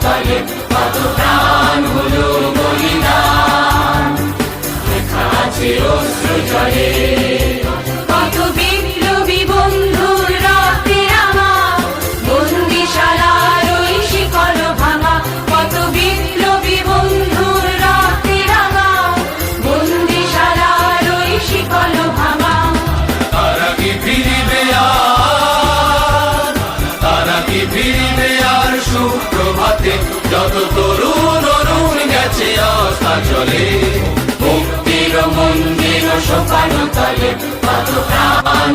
তলে কত প্রাণ হলো বলিদান, লেখা আছে অশ্রু জলে। কত বিপ্লবী বন্ধুর রক্তে রাঙা, বন্দিশালার ওই শিকল ভাঙা। কত বিপ্লবী বন্ধুর রক্তে রাঙা, বন্দিশালার ওই শিকল ভাঙা। তারা কি ফিরিবে আর, তারা কি ফিরিবে আর সুপ্রভাতে, যত তরুণ অরুণ গেছে আস্থা চলে। মুক্তির মন্দির সোপান তলে কত প্রাণ